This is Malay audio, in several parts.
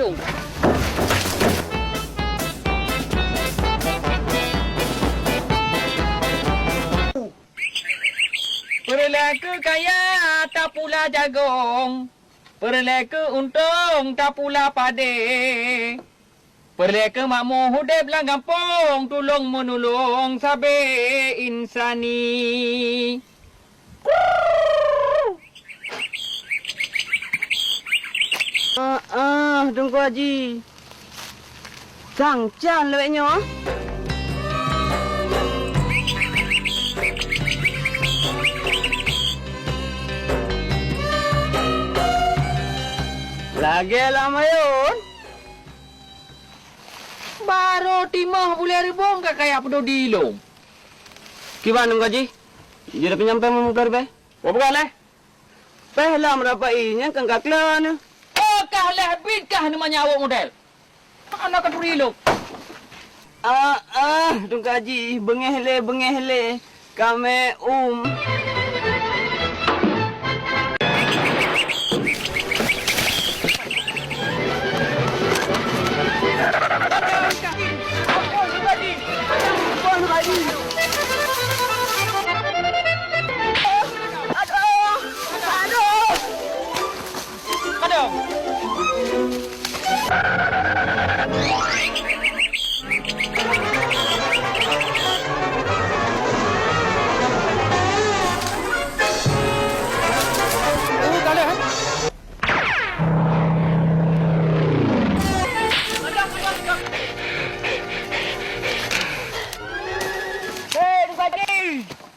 dong. Perleka kaya tak pula jagung. Perleka untung tak pula pade. Perleka makmur hudib lang gampung. Tolong menolong sabe insani. Tunggu Haji. Sangcan leweknya. Lagi lama yun. Baru timah boleh ribong ke kayak pedo dilong. Gimana Haji? Dia dah penyampai memukar be? Apa bukan Pehlah merapainya kan kaklan. Oh kah lebih kah namanya awak model. Mana kan perilong? Tunggu Haji. Bengehle. Kami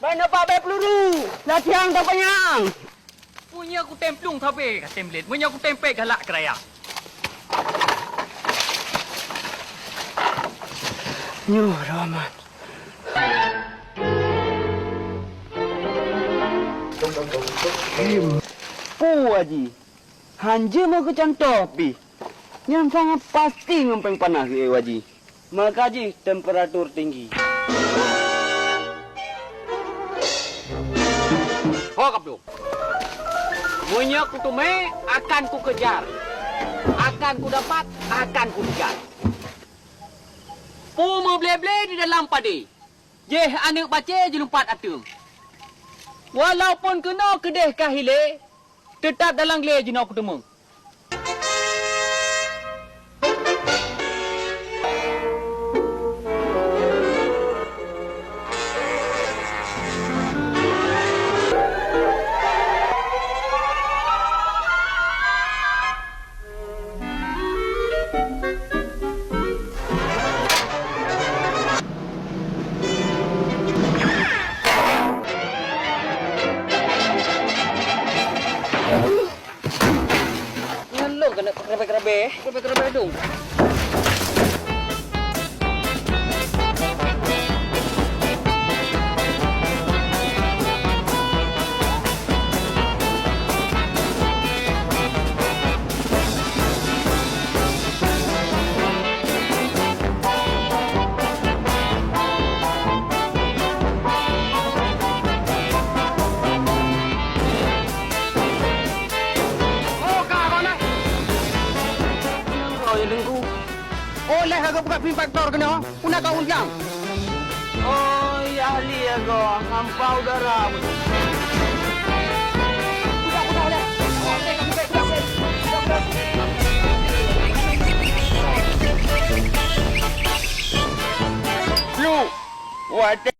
Mana pakai peluru? Latihan tak penyang. Punya aku templung tapi template. Punya aku tempe galak keraya. Nyuh Rahman. Haji. Hanja mau kecan topi. Yang sangat pasti ngempeng panas Haji. Maka Haji temperatur tinggi. Hok abdu. Punya aku tume akan ku kejar. Akan ku dapat, akan ku kejar. Puma ble-ble di dalam padi. Jeh anak baca je lumpat atung. Walaupun kena kedeh kahile, tetap dalam gele je nak ketemu. Kena kerabe dong. Oleh aku buka pinfaktor kena, una kau unjang. Oh, ya ahli ya go. Hampa udara. Udah. Lu, wadah.